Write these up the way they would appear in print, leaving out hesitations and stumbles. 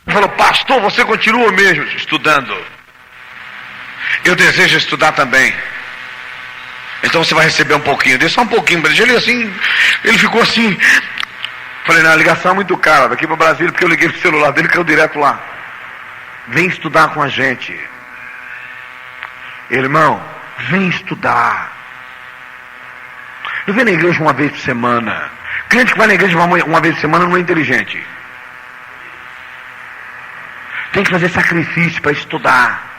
Ele falou: pastor, você continua mesmo estudando? Eu desejo estudar também. Então você vai receber um pouquinho. Dei só um pouquinho. Ele ficou assim. Falei: não, a ligação é muito cara daqui para Brasília, porque eu liguei pro celular dele, caiu direto lá. Vem estudar com a gente. Irmão, vem estudar. Eu venho na igreja uma vez por semana. Crente que vai na igreja uma vez por semana não é inteligente. Tem que fazer sacrifício para estudar.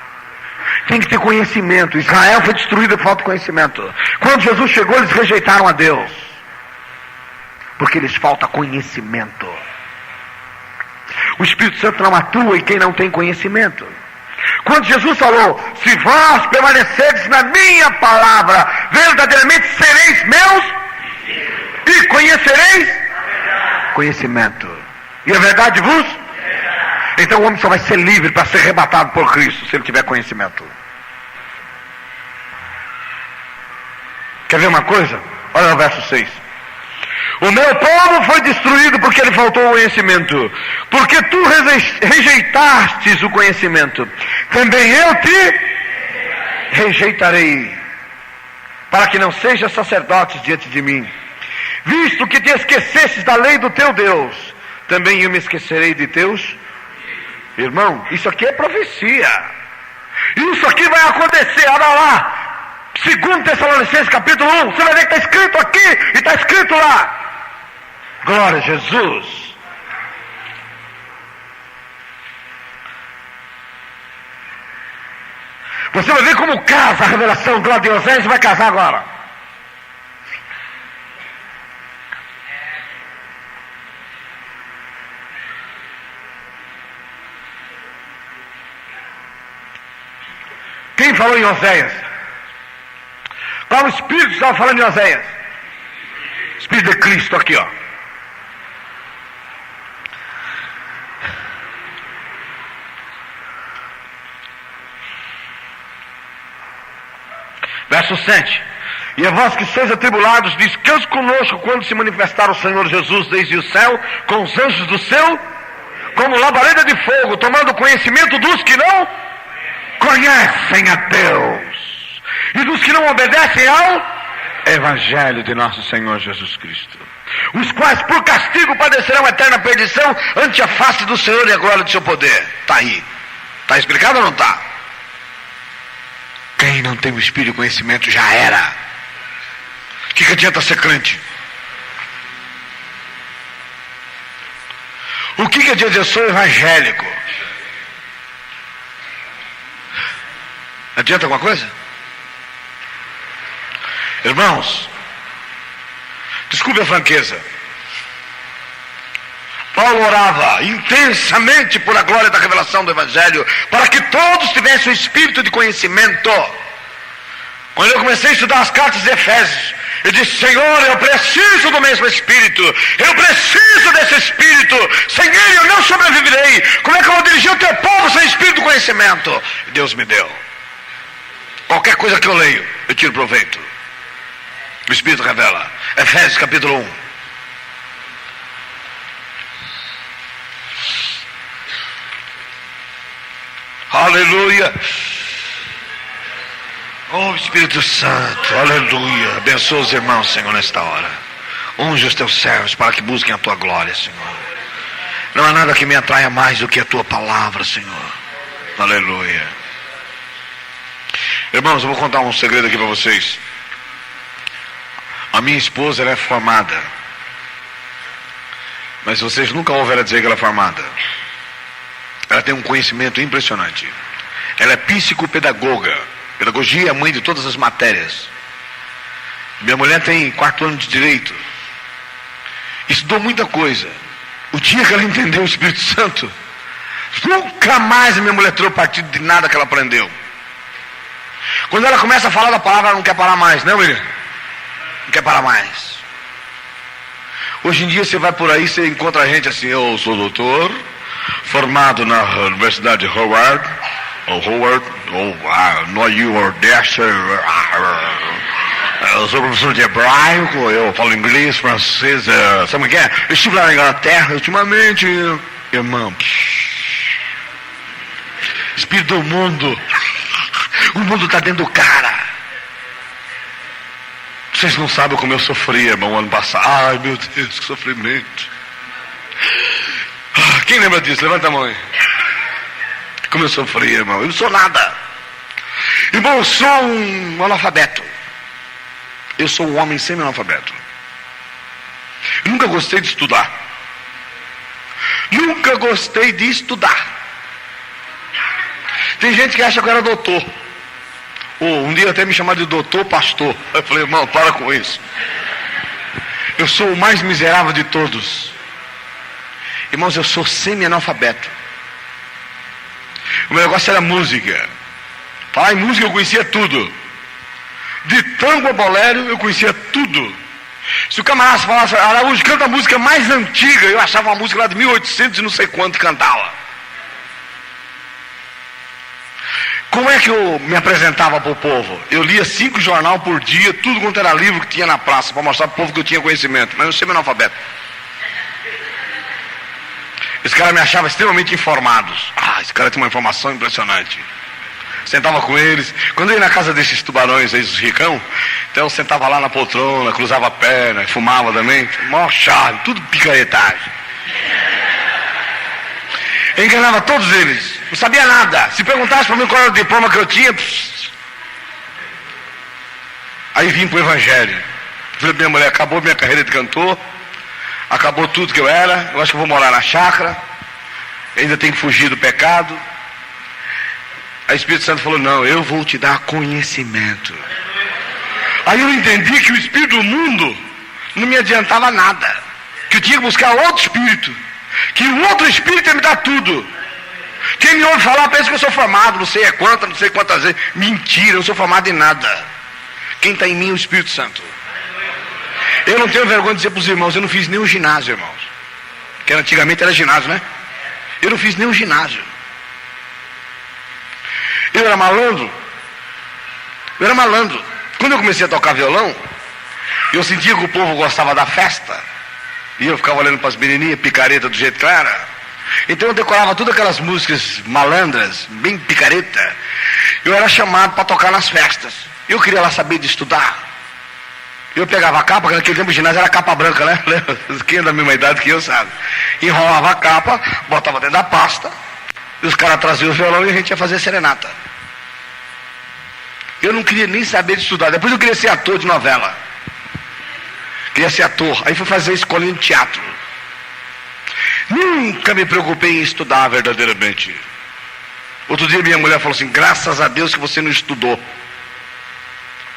Tem que ter conhecimento. Israel foi destruído por falta de conhecimento. Quando Jesus chegou, eles rejeitaram a Deus, porque lhes falta conhecimento. O Espírito Santo não atua em quem não tem conhecimento. Quando Jesus falou: se vós permanecerdes na minha palavra, verdadeiramente sereis meus e conhecereis conhecimento, e a verdade vos. Então o homem só vai ser livre para ser arrebatado por Cristo se ele tiver conhecimento. Quer ver uma coisa? Olha o verso 6. O meu povo foi destruído porque lhe faltou o conhecimento. Porque tu rejeitastes o conhecimento, também eu te rejeitarei, para que não sejas sacerdotes diante de mim. Visto que te esquecestes da lei do teu Deus, também eu me esquecerei de teus. Irmão, isso aqui é profecia. Isso aqui vai acontecer. Olha lá, 2 Tessalonicenses capítulo 1. Você vai ver que está escrito aqui e está escrito lá. Glória a Jesus. Você vai ver como casa a revelação do de Oséias. Vai casar agora. Quem falou em Oséias? Qual o Espírito que estava falando em Oséias? Espírito de Cristo aqui, ó. Verso 7. E a vós que sois atribulados, descanse conosco quando se manifestar o Senhor Jesus desde o céu, com os anjos do céu, como labareda de fogo, tomando conhecimento dos que não conhecem a Deus, e dos que não obedecem ao Evangelho de nosso Senhor Jesus Cristo, os quais por castigo padecerão eterna perdição ante a face do Senhor e a glória do seu poder. Está aí. Está explicado ou não está? Quem não tem o Espírito de conhecimento já era. O que adianta ser crente? O que adianta? Eu sou evangélico. Adianta alguma coisa? Irmãos, desculpe a franqueza, Paulo orava intensamente por a glória da revelação do Evangelho, para que todos tivessem o espírito de conhecimento. Quando eu comecei a estudar as cartas de Efésios, eu disse: Senhor, eu preciso do mesmo Espírito, eu preciso desse Espírito, sem ele eu não sobreviverei. Como é que eu vou dirigir o teu povo sem espírito de conhecimento? Deus me deu. Qualquer coisa que eu leio, eu tiro proveito. O Espírito revela. Efésios capítulo 1. Aleluia. Oh Espírito Santo, aleluia. Abençoa os irmãos, Senhor, nesta hora. Unge os teus servos para que busquem a tua glória, Senhor. Não há nada que me atraia mais do que a tua palavra, Senhor. Aleluia. Irmãos, eu vou contar um segredo aqui para vocês. A minha esposa, ela é formada, mas vocês nunca ouviram ela dizer que ela é formada. Ela tem um conhecimento impressionante. Ela é psicopedagoga. Pedagogia é a mãe de todas as matérias. Minha mulher tem 4 anos de direito. Estudou muita coisa. O dia que ela entendeu o Espírito Santo, nunca mais a minha mulher tirou partido de nada que ela aprendeu. Quando ela começa a falar da palavra, ela não quer parar mais, não, William? Não quer parar mais. Hoje em dia você vai por aí, você encontra gente assim: eu sou doutor, formado na Universidade de Howard, no Nordeste, eu sou professor de hebraico, eu falo inglês, francês, sabe o que é? Eu estive lá na Inglaterra ultimamente, irmão. espírito do mundo. O mundo está dentro do cara. Vocês não sabem como eu sofri, irmão, ano passado. Ai, meu Deus, que sofrimento. Quem lembra disso? Levanta a mão aí. Como eu sofri, irmão. Eu não sou nada. Irmão, eu sou um analfabeto. Eu sou um homem semi-analfabeto. Eu nunca gostei de estudar. Nunca gostei de estudar. Tem gente que acha que eu era doutor. Um dia até me chamaram de doutor pastor. Eu falei, irmão, para com isso. Eu sou o mais miserável de todos. Irmãos, eu sou semi-analfabeto. O meu negócio era música. Falar em música eu conhecia tudo. De tango a bolero eu conhecia tudo. Se o camarada falasse, Araújo, canta a música mais antiga, eu achava uma música lá de 1800 e não sei quanto cantava. Como é que eu me apresentava para o povo? Eu lia 5 jornais por dia, tudo quanto era livro que tinha na praça, para mostrar para o povo que eu tinha conhecimento, mas eu sou analfabeto. Esse cara me achava extremamente informados. Esse cara tinha uma informação impressionante. Sentava com eles. Quando eu ia na casa desses tubarões aí, os ricão, então eu sentava lá na poltrona, cruzava a perna, fumava também. Mó charme, tudo picaretagem. Eu enganava todos eles. Não sabia nada. Se perguntasse para mim qual era o diploma que eu tinha, aí vim para o evangelho. Falei, minha mulher, acabou minha carreira de cantor. Acabou tudo que eu era. Eu acho que eu vou morar na chácara. Ainda tenho que fugir do pecado. Aí o Espírito Santo falou, não, eu vou te dar conhecimento. Aí eu entendi que o espírito do mundo não me adiantava nada. Que eu tinha que buscar outro espírito. Que o outro espírito ia me dar tudo. Quem me ouve falar pensa que eu sou formado, não sei quantas vezes. Mentira, eu não sou formado em nada. Quem está em mim é o Espírito Santo. Eu não tenho vergonha de dizer para os irmãos, eu não fiz nem o ginásio, irmãos. Que antigamente era ginásio, né? Eu não fiz nem o ginásio. Eu era malandro. Quando eu comecei a tocar violão, eu sentia que o povo gostava da festa. E eu ficava olhando para as menininhas, picareta do jeito que era. Então eu decorava todas aquelas músicas malandras, bem picareta. Eu era chamado para tocar nas festas. Eu queria lá saber de estudar. Eu pegava a capa, naquele tempo o ginásio era capa branca, né? Quem é da mesma idade que eu sabe. Enrolava a capa, botava dentro da pasta. E os caras traziam o violão e a gente ia fazer serenata. Eu não queria nem saber de estudar. Depois eu queria ser ator de novela. Queria ser ator. Aí fui fazer escolinha de teatro. Nunca me preocupei em estudar verdadeiramente. Outro dia minha mulher falou assim, graças a Deus que você não estudou.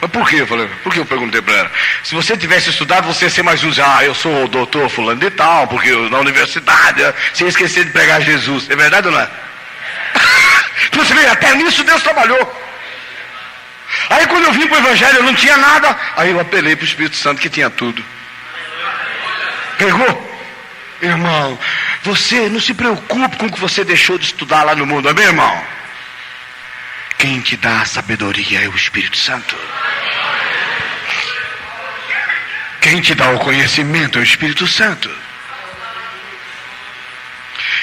Mas por quê? Eu falei, por que eu perguntei para ela? Se você tivesse estudado, você ia ser mais justo. Eu sou o doutor fulano de tal, porque na universidade, você ia esquecer de pregar Jesus. É verdade ou não é? Você vê, até nisso Deus trabalhou. Aí quando eu vim para o evangelho, eu não tinha nada. Aí eu apelei para o Espírito Santo que tinha tudo. Pegou? Irmão, você não se preocupe com o que você deixou de estudar lá no mundo, amém, irmão? Quem te dá a sabedoria é o Espírito Santo. Quem te dá o conhecimento é o Espírito Santo.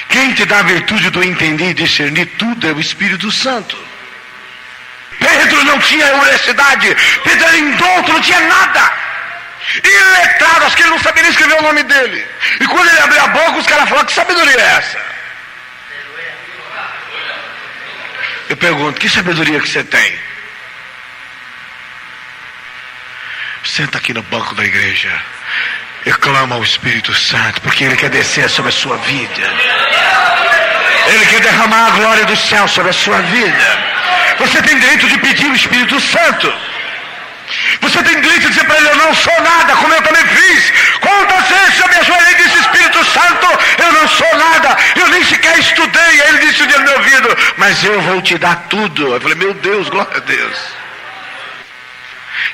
Quem te dá a virtude do entender e discernir tudo é o Espírito Santo. Pedro não tinha universidade. Pedro era indouto, não tinha nada. Iletrado, acho que ele não sabia nem escrever o nome dele. E quando ele abriu a boca, os caras falaram, que sabedoria é essa? Eu pergunto, que sabedoria que você tem? Senta aqui no banco da igreja e clama ao Espírito Santo, porque Ele quer descer sobre a sua vida. Ele quer derramar a glória do céu sobre a sua vida. Você tem direito de pedir o Espírito Santo. Você tem direito de dizer para Ele, eu não sou nada, como eu também fiz. Quantas vezes eu me ajoelhei e disse, Espírito Santo, eu não sou nada, eu nem sequer estudei. Aí Ele disse um dia no meu ouvido, mas eu vou te dar tudo. Eu falei, meu Deus, glória a Deus.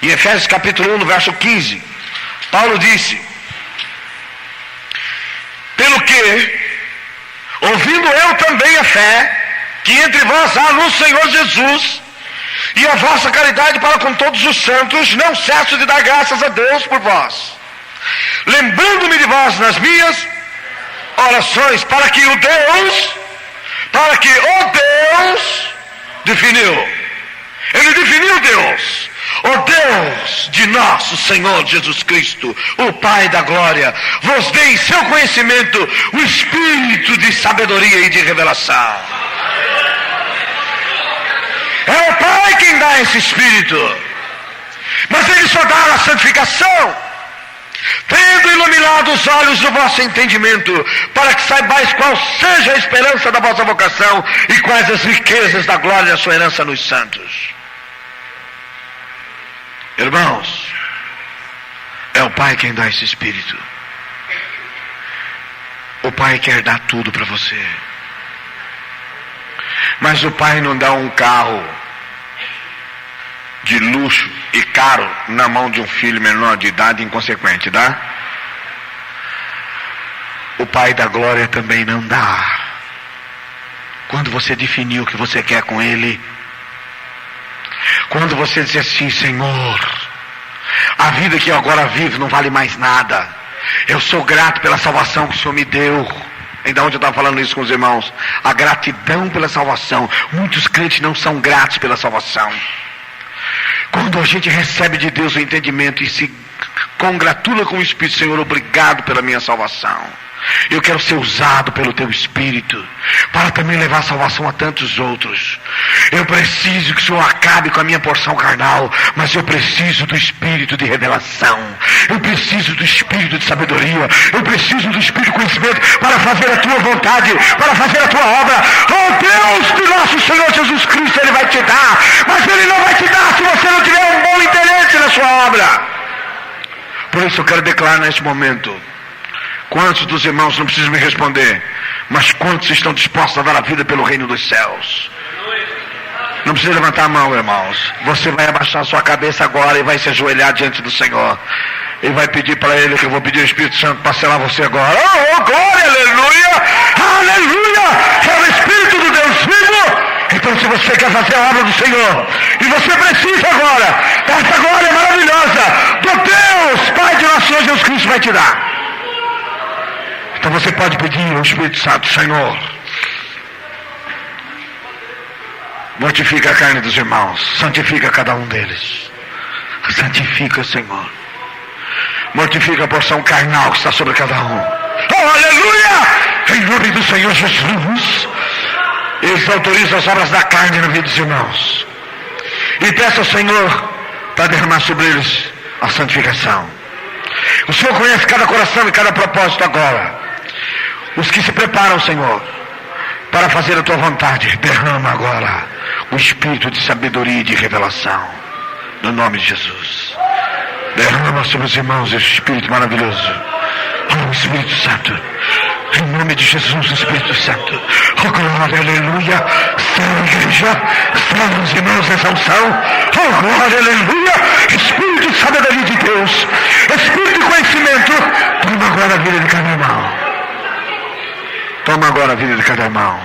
Em Efésios capítulo 1, no verso 15, Paulo disse, pelo que, ouvindo eu também a fé, que entre vós há no Senhor Jesus, e a vossa caridade para com todos os santos, não cesso de dar graças a Deus por vós, lembrando-me de vós nas minhas orações, para que o Deus definiu. Ele definiu Deus. O Deus de nosso Senhor Jesus Cristo, o Pai da glória, vos dê em seu conhecimento o espírito de sabedoria e de revelação. É o Pai quem dá esse espírito. Mas Ele só dá a santificação, tendo iluminado os olhos do vosso entendimento, para que saibais qual seja a esperança da vossa vocação e quais as riquezas da glória da sua herança nos santos. Irmãos, é o Pai quem dá esse espírito. O Pai quer dar tudo para você. Mas o Pai não dá um carro de luxo e caro na mão de um filho menor de idade inconsequente, dá? O Pai da glória também não dá. Quando você definiu o que você quer com Ele, quando você diz assim: Senhor, a vida que eu agora vivo não vale mais nada, eu sou grato pela salvação que o Senhor me deu. Ainda ontem eu estava falando isso com os irmãos, a gratidão pela salvação. Muitos crentes não são gratos pela salvação. Quando a gente recebe de Deus o entendimento e se congratula com o Espírito: Senhor, obrigado pela minha salvação. Eu quero ser usado pelo Teu Espírito para também levar a salvação a tantos outros. Eu preciso que o Senhor acabe com a minha porção carnal, mas eu preciso do Espírito de revelação. Eu preciso do Espírito de sabedoria. Eu preciso do Espírito de conhecimento para fazer a Tua vontade, para fazer a Tua obra. Oh Deus de nosso Senhor Jesus Cristo, Ele vai te dar, mas Ele não vai te dar se você não tiver um bom interesse na sua obra. Por isso eu quero declarar neste momento: quantos dos irmãos, não precisam me responder, mas quantos estão dispostos a dar a vida pelo reino dos céus? Não precisa levantar a mão, irmãos. Você vai abaixar a sua cabeça agora e vai se ajoelhar diante do Senhor. E vai pedir para Ele, que eu vou pedir o Espírito Santo para selar você agora. Oh, glória, aleluia, aleluia. É o Espírito do Deus vivo. Então, se você quer fazer a obra do Senhor, e você precisa agora dessa glória maravilhosa do Deus Pai de nosso Senhor Jesus Cristo, vai te dar. Então você pode pedir ao Espírito Santo: Senhor, mortifica a carne dos irmãos, santifica cada um deles. Santifica, Senhor. Mortifica a porção carnal que está sobre cada um. Oh, aleluia! Em nome do Senhor Jesus, eles autorizam as obras da carne na vida dos irmãos. E peça ao Senhor para derramar sobre eles a santificação. O Senhor conhece cada coração e cada propósito agora. Os que se preparam, Senhor, para fazer a Tua vontade, derrama agora o espírito de sabedoria e de revelação, no nome de Jesus. Derrama sobre os irmãos esse espírito maravilhoso. Oh, Espírito Santo, em nome de Jesus, Espírito Santo. Oh, glória, aleluia. Sela a igreja, sela os irmãos nessa unção. Oh, glória, aleluia. Espírito de sabedoria de Deus, espírito de conhecimento. Toma agora a vida de cada irmão. Toma agora a vida de cada irmão.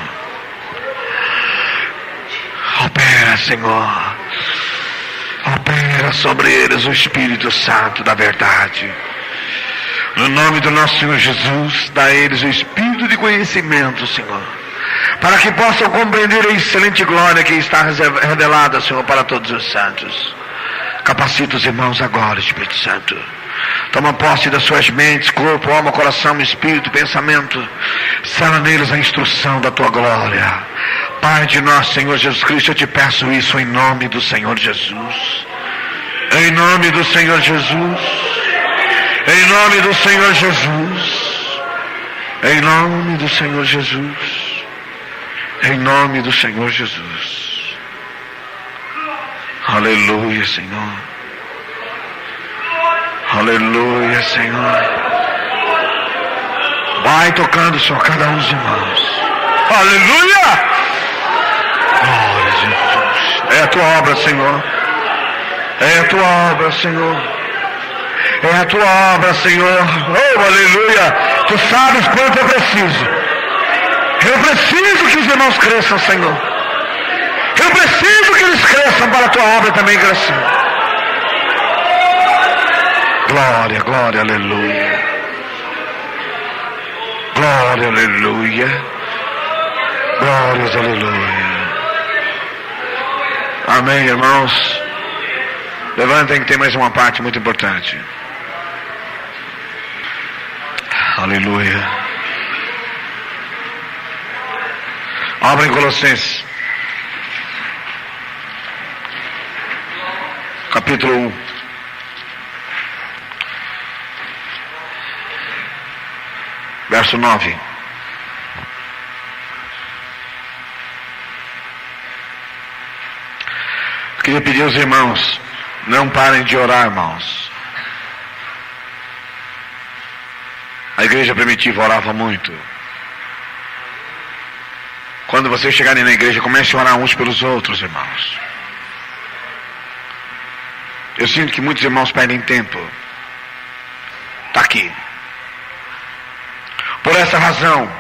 Opera, Senhor. Opera sobre eles o Espírito Santo da verdade. No nome do nosso Senhor Jesus, dá a eles o Espírito de conhecimento, Senhor, para que possam compreender a excelente glória que está revelada, Senhor, para todos os santos. Capacita os irmãos agora, Espírito Santo. Toma posse das suas mentes, corpo, alma, coração, espírito, pensamento. Sela neles a instrução da Tua glória. Pai de nosso Senhor Jesus Cristo, eu te peço isso em nome do Senhor Jesus. Em nome do Senhor Jesus. Em nome do Senhor Jesus. Em nome do Senhor Jesus. Em nome do Senhor Jesus. Aleluia, Senhor. Aleluia, Senhor. Vai tocando, Senhor, cada um dos irmãos. Aleluia! Glória a Jesus. É a Tua obra, Senhor. É a Tua obra, Senhor. É a Tua obra, Senhor. Oh, aleluia. Tu sabes quanto eu preciso. Eu preciso que os irmãos cresçam, Senhor. Eu preciso que eles cresçam para a Tua obra também crescer. Glória, glória, aleluia. Glória, aleluia. Glórias, aleluia. Amém, irmãos? Levantem que tem mais uma parte muito importante. Aleluia. Abra em Colossenses, capítulo 1. Verso 9. Queria pedir aos irmãos, não parem de orar, irmãos. A igreja primitiva orava muito. Quando vocês chegarem na igreja, comecem a orar uns pelos outros, irmãos. Eu sinto que muitos irmãos perdem tempo. Está aqui. Por essa razão,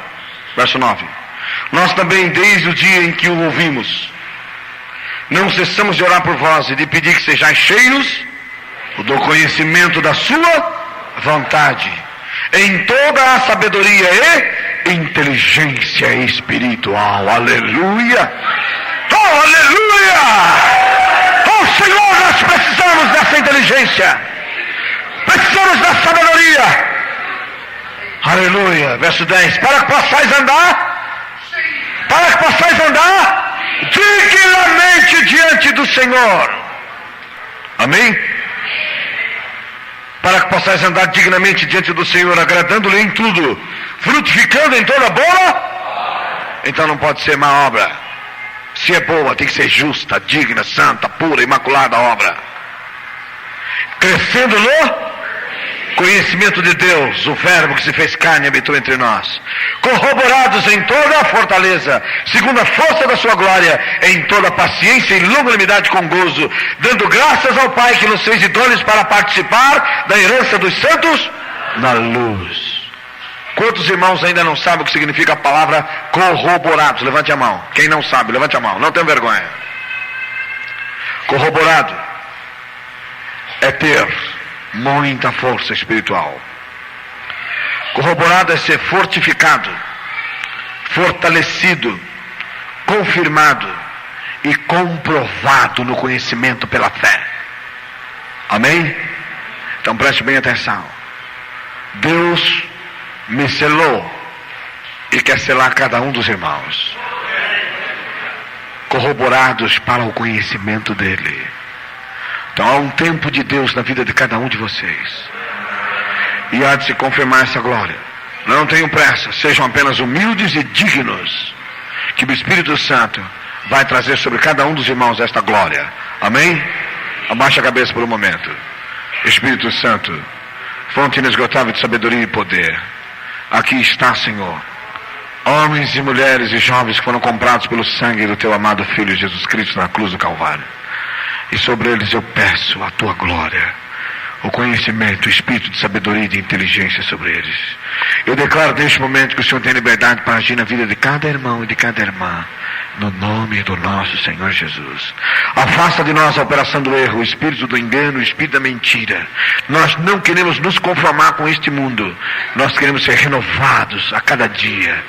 verso 9, nós também, desde o dia em que o ouvimos, não cessamos de orar por vós e de pedir que sejais cheios do conhecimento da sua vontade, em toda a sabedoria e inteligência espiritual. Aleluia! Oh, aleluia! Oh, Senhor, nós precisamos dessa inteligência. Precisamos da sabedoria. Aleluia. Verso 10. Para que possais andar dignamente diante do Senhor. Amém? Para que possais andar dignamente diante do Senhor, agradando-lhe em tudo, frutificando em toda boa. Então não pode ser má obra. Se é boa, tem que ser justa, digna, santa, pura, imaculada obra. Crescendo no conhecimento de Deus, o verbo que se fez carne e habitou entre nós, corroborados em toda a fortaleza, segundo a força da sua glória, em toda paciência e longanimidade com gozo, dando graças ao Pai que nos fez idôneos para participar da herança dos santos na luz. Quantos irmãos ainda não sabem o que significa a palavra corroborados? Levante a mão. Quem não sabe, levante a mão, não tenha vergonha. Corroborado é ter muita força espiritual. Corroborado é ser fortificado, fortalecido, confirmado e comprovado no conhecimento pela fé. Amém? Então preste bem atenção. Deus me selou e quer selar cada um dos irmãos, corroborados para o conhecimento dele. Então há um tempo de Deus na vida de cada um de vocês. E há de se confirmar essa glória. Não tenham pressa, sejam apenas humildes e dignos, que o Espírito Santo vai trazer sobre cada um dos irmãos esta glória. Amém? Abaixa a cabeça por um momento. Espírito Santo, fonte inesgotável de sabedoria e poder, aqui está, Senhor, homens e mulheres e jovens que foram comprados pelo sangue do teu amado Filho Jesus Cristo na cruz do Calvário. E sobre eles eu peço a tua glória, o conhecimento, o espírito de sabedoria e de inteligência sobre eles. Eu declaro neste momento que o Senhor tem liberdade para agir na vida de cada irmão e de cada irmã, no nome do nosso Senhor Jesus. Afasta de nós a operação do erro, o espírito do engano, o espírito da mentira. Nós não queremos nos conformar com este mundo. Nós queremos ser renovados a cada dia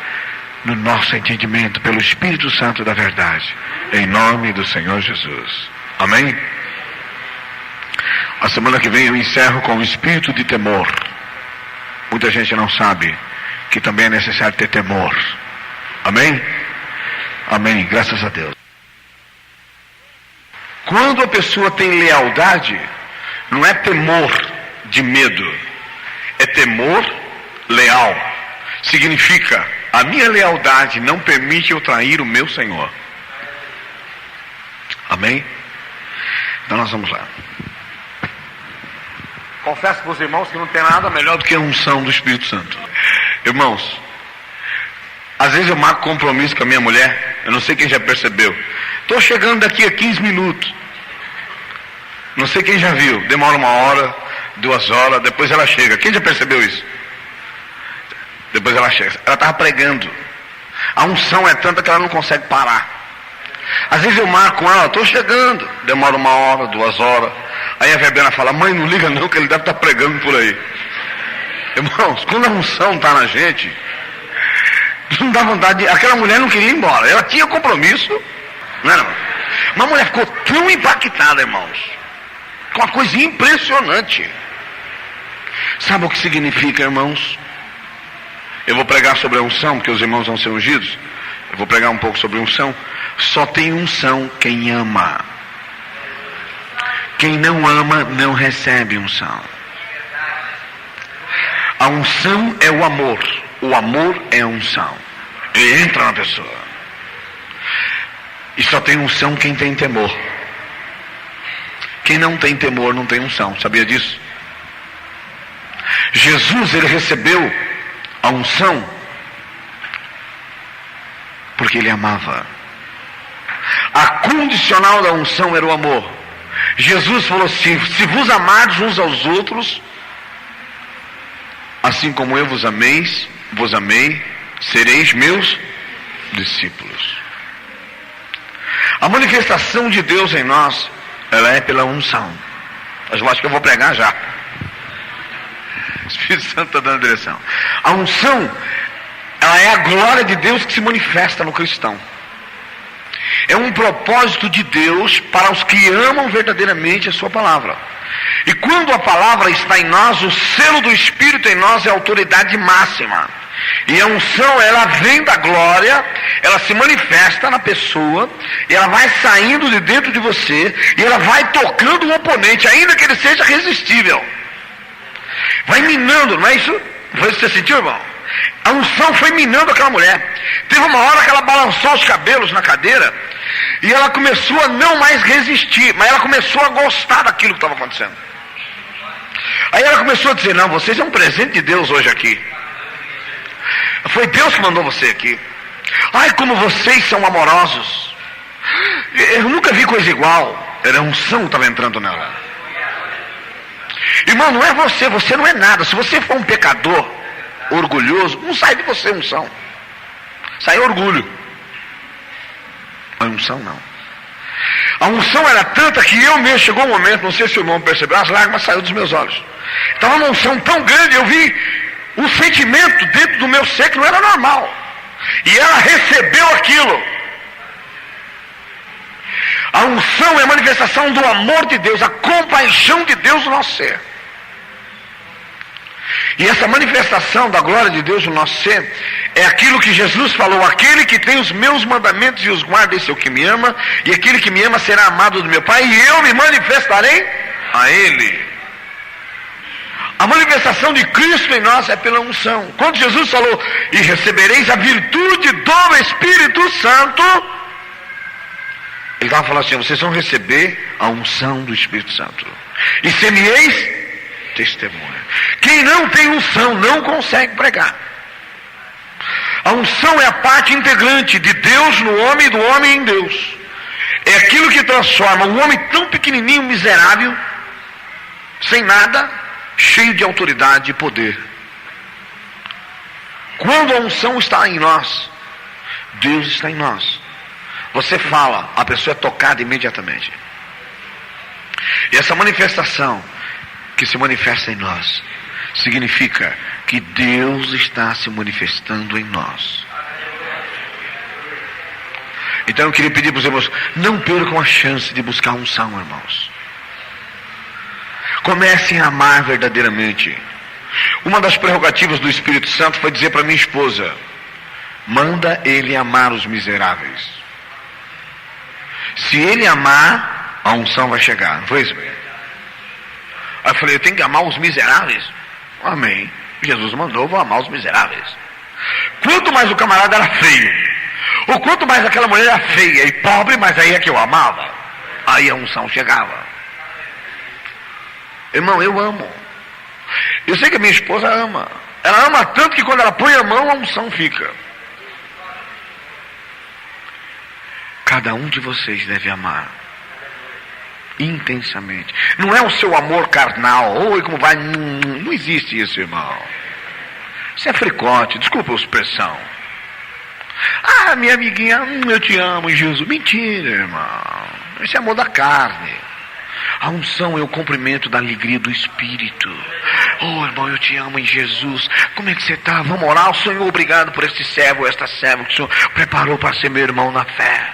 no nosso entendimento pelo Espírito Santo da verdade, em nome do Senhor Jesus. Amém? A semana que vem eu encerro com o espírito de temor. Muita gente não sabe que também é necessário ter temor. Amém? Amém, graças a Deus. Quando a pessoa tem lealdade, não é temor de medo, é temor leal. Significa, a minha lealdade não permite eu trair o meu Senhor. Amém? Então nós vamos lá. Confesso para os irmãos que não tem nada melhor do que a unção do Espírito Santo. Irmãos, às vezes eu marco compromisso com a minha mulher, eu não sei quem já percebeu. Estou chegando daqui a 15 minutos. Não sei quem já viu, demora 1 hora, 2 horas, depois ela chega. Quem já percebeu isso? Depois ela chega. Ela estava pregando. A unção é tanta que ela não consegue parar. Às vezes eu marco com ela, estou chegando, demora 1 hora, 2 horas. Aí a Verbiana fala, mãe, não liga não, que ele deve estar pregando por aí. Irmãos, quando a unção está na gente, não dá vontade de... Aquela mulher não queria ir embora, ela tinha compromisso, não era? Mas a mulher ficou tão impactada, irmãos, com uma coisa impressionante. Sabe o que significa, irmãos? Eu vou pregar sobre a unção, porque os irmãos vão ser ungidos. Eu vou pregar um pouco sobre unção. Só tem unção quem ama. Quem não ama não recebe unção. A unção é o amor. O amor é a unção. Ele entra na pessoa. E só tem unção quem tem temor. Quem não tem temor não tem unção. Sabia disso? Jesus, ele recebeu a unção porque ele amava. A condicional da unção era o amor. Jesus falou assim: se vos amardes uns aos outros, assim como eu vos amei, sereis meus discípulos. A manifestação de Deus em nós, ela é pela unção. Mas eu acho que eu vou pregar já. O Espírito Santo está dando a direção. A unção, ela é a glória de Deus que se manifesta no cristão. É um propósito de Deus para os que amam verdadeiramente a sua palavra. E quando a palavra está em nós, o selo do Espírito em nós é a autoridade máxima. E a unção, ela vem da glória, ela se manifesta na pessoa, e ela vai saindo de dentro de você, e ela vai tocando o oponente, ainda que ele seja resistível. Vai minando, não é isso? Foi isso que você sentiu, irmão? A unção foi minando aquela mulher. Teve uma hora que ela balançou os cabelos na cadeira, e ela começou a não mais resistir, mas ela começou a gostar daquilo que estava acontecendo. Aí ela começou a dizer: não, vocês é um presente de Deus hoje aqui. Foi Deus que mandou você aqui. Ai, como vocês são amorosos. Eu nunca vi coisa igual. Era a unção que estava entrando nela. Irmão, não é você, você não é nada. Se você for um pecador orgulhoso, não sai de você unção. Sai orgulho. A unção não. A unção era tanta que eu mesmo, chegou um momento, não sei se o irmão percebeu, as lágrimas saíram dos meus olhos. Estava uma unção tão grande, eu vi um sentimento dentro do meu ser que não era normal. E ela recebeu aquilo. A unção é a manifestação do amor de Deus, a compaixão de Deus no nosso ser. E essa manifestação da glória de Deus no nosso ser é aquilo que Jesus falou: aquele que tem os meus mandamentos e os guarda, esse é o que me ama, e aquele que me ama será amado do meu Pai, e eu me manifestarei a ele. A manifestação de Cristo em nós é pela unção. Quando Jesus falou: e recebereis a virtude do Espírito Santo, ele estava falando assim: vocês vão receber a unção do Espírito Santo, e ser-me-eis testemunha. Quem não tem unção não consegue pregar. A unção é a parte integrante de Deus no homem e do homem em Deus. É aquilo que transforma um homem tão pequenininho, miserável, sem nada, cheio de autoridade e poder. Quando a unção está em nós, Deus está em nós. Você fala, a pessoa é tocada imediatamente. E essa manifestação que se manifesta em nós significa que Deus está se manifestando em nós. Então eu queria pedir para os irmãos: não percam a chance de buscar unção, irmãos. Comecem a amar verdadeiramente. Uma das prerrogativas do Espírito Santo foi dizer para minha esposa: manda ele amar os miseráveis. Se ele amar, a unção vai chegar. Não foi isso? Aí eu falei: eu tenho que amar os miseráveis? Amém. Jesus mandou: eu vou amar os miseráveis. Quanto mais o camarada era feio, ou quanto mais aquela mulher era feia e pobre, mas aí é que eu amava, aí a unção chegava. Irmão, eu amo. Eu sei que a minha esposa ama. Ela ama tanto que quando ela põe a mão, a unção fica. Cada um de vocês deve amar intensamente. Não é o seu amor carnal. Oi, como vai? Não existe isso, irmão. Isso é fricote, desculpa a expressão. Ah, minha amiguinha, eu te amo em Jesus. Mentira, irmão. Esse é amor da carne. A unção é o cumprimento da alegria do Espírito. Oh, irmão, eu te amo em Jesus. Como é que você está? Vamos orar. Senhor, obrigado por este servo, esta serva que o Senhor preparou para ser meu irmão na fé.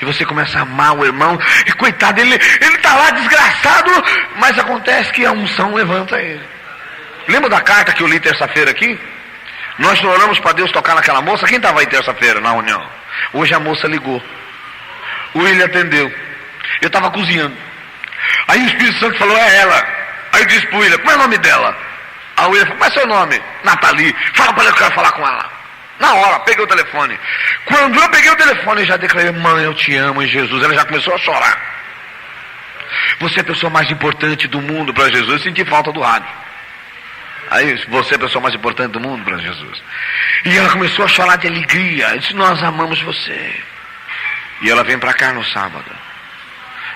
E você começa a amar o irmão. E coitado, ele está lá desgraçado. Mas acontece que a unção levanta ele. Lembra da carta que eu li terça-feira aqui? Nós oramos para Deus tocar naquela moça. Quem estava aí terça-feira na reunião? Hoje a moça ligou. O William atendeu. Eu estava cozinhando. Aí o Espírito Santo falou, é ela. Aí eu disse para o William, como é o nome dela? Aí o William falou, qual é seu nome? Nathalie. Fala para ela que eu quero falar com ela. Na hora, peguei o telefone. Quando eu peguei o telefone, eu já declarei, mãe, eu te amo em Jesus. Ela já começou a chorar. Você é a pessoa mais importante do mundo para Jesus. Eu senti falta do rádio. Aí, você é a pessoa mais importante do mundo para Jesus. E ela começou a chorar de alegria. Eu disse, nós amamos você. E ela vem para cá no sábado.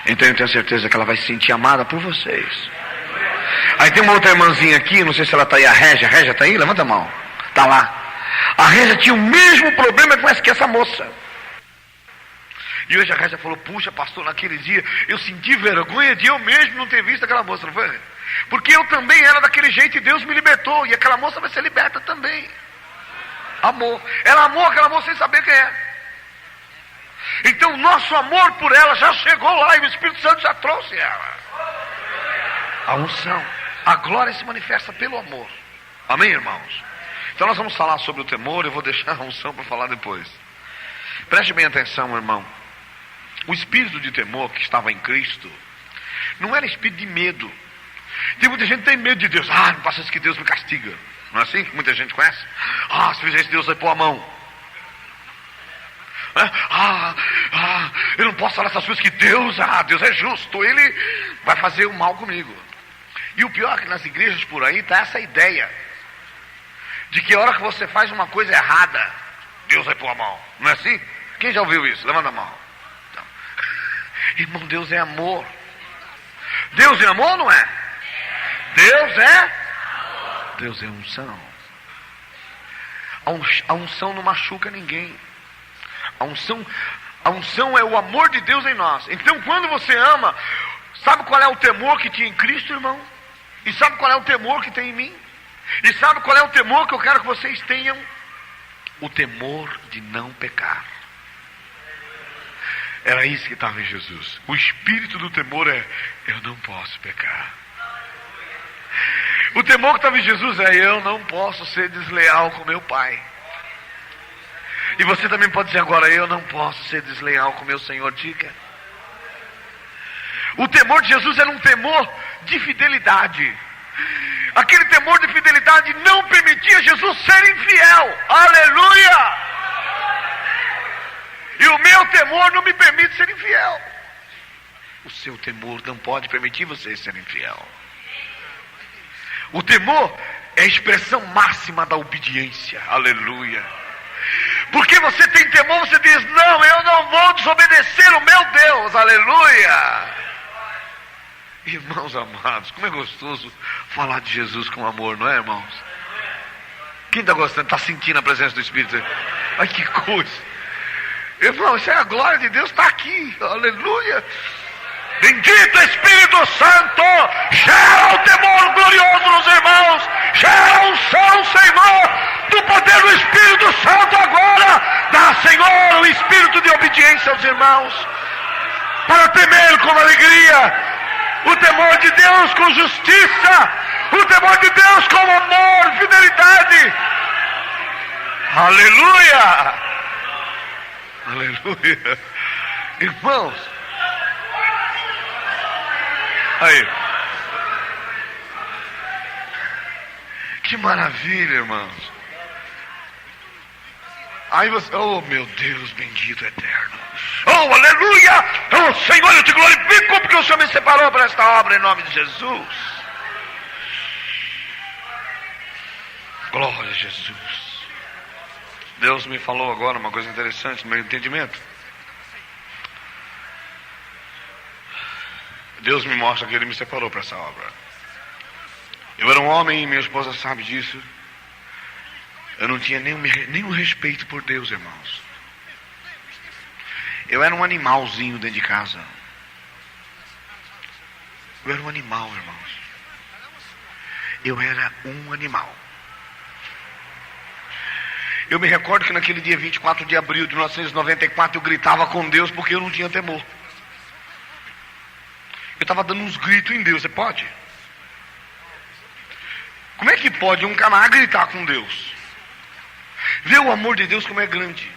Então eu tenho certeza que ela vai se sentir amada por vocês. Aí tem uma outra irmãzinha aqui, não sei se ela está aí, a Régia. A Régia está aí? Levanta a mão. Está lá. A Régia tinha o mesmo problema que essa moça. E hoje a Régia falou, puxa pastor, naquele dia eu senti vergonha de eu mesmo não ter visto aquela moça, não foi? Porque eu também era daquele jeito e Deus me libertou. E aquela moça vai ser liberta também. Amor. Ela amou aquela moça sem saber quem é. Então o nosso amor por ela já chegou lá e o Espírito Santo já trouxe ela. A unção. A glória se manifesta pelo amor. Amém, irmãos? Então nós vamos falar sobre o temor. Eu vou deixar a unção para falar depois. Preste bem atenção, irmão. O espírito de temor que estava em Cristo não era espírito de medo. Tem muita gente que tem medo de Deus. Não faça isso que Deus me castiga. Não é assim que muita gente conhece? Se fizer isso, Deus vai pôr a mão. Eu não posso falar essas coisas que Deus é justo. Ele vai fazer o mal comigo. E o pior é que nas igrejas por aí está essa ideia de que a hora que você faz uma coisa errada, Deus vai pôr a mão. Não é assim? Quem já ouviu isso? Levanta a mão. Então, irmão, Deus é amor. Deus é amor ou não é? Deus é unção. A unção não machuca ninguém. A unção é o amor de Deus em nós. Então quando você ama, sabe qual é o temor que tinha em Cristo, irmão? E sabe qual é o temor que tem em mim? E sabe qual é o temor que eu quero que vocês tenham? O temor de não pecar. Era isso que estava em Jesus. O espírito do temor é, eu não posso pecar. O temor que estava em Jesus é, eu não posso ser desleal com meu pai. E você também pode dizer agora, eu não posso ser desleal com meu Senhor, diga. O temor de Jesus era um temor de fidelidade. Aquele temor de fidelidade não permitia Jesus ser infiel. Aleluia! E o meu temor não me permite ser infiel. O seu temor não pode permitir você ser infiel. O temor é a expressão máxima da obediência. Aleluia! Porque você tem temor, você diz, não, eu não vou desobedecer o meu Deus. Aleluia! Irmãos amados, como é gostoso falar de Jesus com amor, não é, irmãos? Quem está gostando, está sentindo a presença do Espírito? Ai, que coisa! Irmão, isso é a glória de Deus, está aqui, aleluia! Bendito Espírito Santo, gera o temor glorioso nos irmãos, gera a unção, Senhor, do poder do Espírito Santo agora, dá, Senhor, o espírito de obediência aos irmãos, para temer com alegria, o temor de Deus com justiça, o temor de Deus com amor, fidelidade, aleluia, aleluia, irmãos, aí, que maravilha, irmãos. Aí você, oh meu Deus, bendito eterno, oh aleluia, oh Senhor, eu te glorifico porque o Senhor me separou para esta obra em nome de Jesus. Glória a Jesus. Deus me falou agora uma coisa interessante no meu entendimento. Deus me mostra que Ele me separou para essa obra. Eu era um homem e minha esposa sabe disso. Eu não tinha nenhum respeito por Deus, irmãos. Eu era um animalzinho dentro de casa. Eu era um animal, irmãos. Eu era um animal. Eu me recordo que naquele dia 24 de abril de 1994 eu gritava com Deus porque eu não tinha temor. Eu estava dando uns gritos em Deus. Você pode? Como é que pode um camarada gritar com Deus? Vê o amor de Deus como é grande.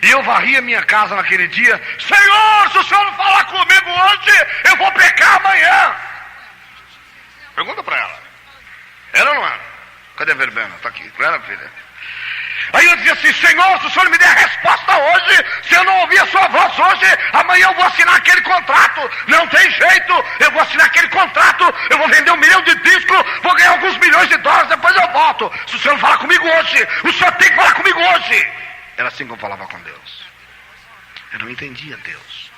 E eu varri a minha casa naquele dia. Senhor, se o Senhor não falar comigo hoje, eu vou pecar amanhã. Pergunta para ela. Ela ou não era? Cadê a verbena? Está aqui. Não era, filha? Aí eu dizia assim: Senhor, se o Senhor me der a resposta hoje, se eu não ouvir a sua voz hoje, amanhã eu vou assinar aquele contrato. Não tem jeito, eu vou assinar aquele contrato, eu vou vender 1 milhão de discos, vou ganhar alguns milhões de dólares, depois eu volto. Se o Senhor não falar comigo hoje, o Senhor tem que falar comigo hoje. Era assim que eu falava com Deus. Eu não entendia Deus.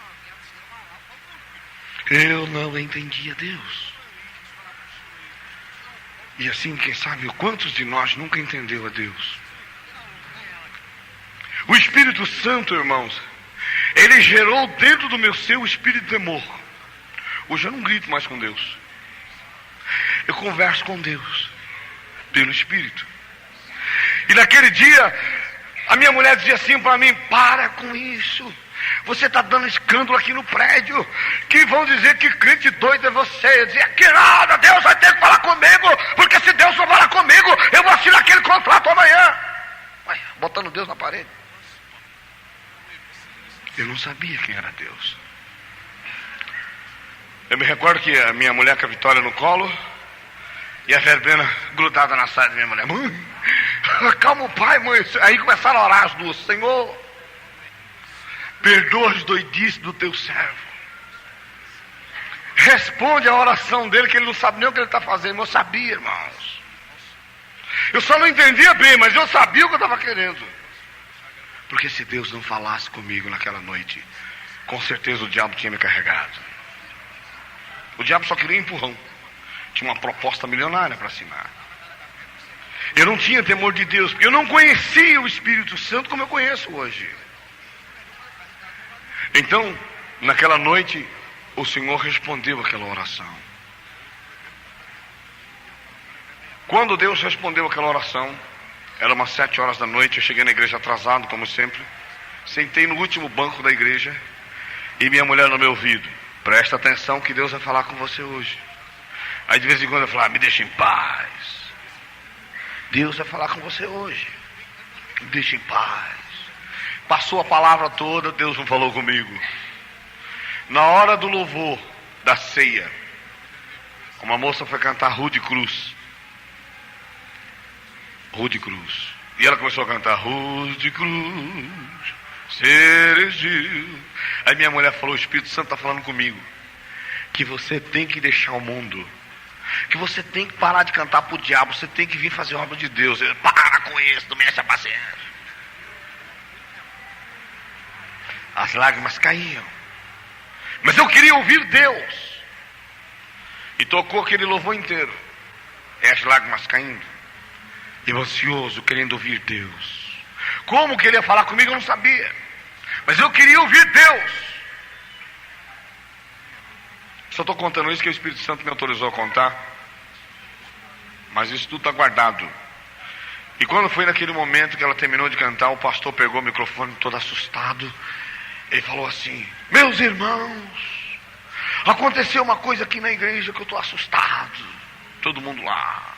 Eu não entendia Deus. E assim, quem sabe, quantos de nós nunca entendeu a Deus? O Espírito Santo, irmãos, ele gerou dentro do meu ser o espírito de temor. Hoje eu não grito mais com Deus. Eu converso com Deus pelo Espírito. E naquele dia, a minha mulher dizia assim para mim: para com isso. Você está dando escândalo aqui no prédio, que vão dizer que crente doido é você. Eu dizia: que nada, Deus vai ter que falar comigo, porque se Deus não falar comigo, eu vou assinar aquele contrato amanhã. Ué, botando Deus na parede. Eu não sabia quem era Deus. Eu me recordo que a minha mulher com a Vitória no colo e a verbena grudada na saia da minha mulher. Mãe, calma o pai, mãe. Aí começaram a orar as duas: Senhor, perdoa as doidices do teu servo. Responde a oração dele, que ele não sabe nem o que ele está fazendo. Eu sabia, irmãos. Eu só não entendia bem, mas eu sabia o que eu estava querendo. Porque se Deus não falasse comigo naquela noite, com certeza o diabo tinha me carregado. O diabo só queria empurrão. Tinha uma proposta milionária para assinar. Eu não tinha temor de Deus, porque eu não conhecia o Espírito Santo como eu conheço hoje. Então, naquela noite, o Senhor respondeu aquela oração. Quando Deus respondeu aquela oração, era umas 7 horas da noite. Eu cheguei na igreja atrasado, como sempre. Sentei no último banco da igreja e minha mulher no meu ouvido: presta atenção que Deus vai falar com você hoje. Aí de vez em quando eu falava: me deixa em paz. Deus vai falar com você hoje. Me deixa em paz. Passou a palavra toda, Deus não falou comigo. Na hora do louvor da ceia, uma moça foi cantar Rude Cruz. Rude Cruz. E ela começou a cantar Rude Cruz, Ceregiu. Aí minha mulher falou: o Espírito Santo está falando comigo que você tem que deixar o mundo, que você tem que parar de cantar para o diabo, você tem que vir fazer a obra de Deus. Eu: para com isso, não mexe a paciência. As lágrimas caíam, mas eu queria ouvir Deus. E tocou aquele louvor inteiro, e as lágrimas caindo. Eu ansioso, querendo ouvir Deus. Como queria falar comigo, eu não sabia. Mas eu queria ouvir Deus. Só estou contando isso que o Espírito Santo me autorizou a contar. Mas isso tudo está guardado. E quando foi naquele momento que ela terminou de cantar, o pastor pegou o microfone todo assustado. Ele falou assim: meus irmãos, aconteceu uma coisa aqui na igreja que eu estou assustado. Todo mundo lá.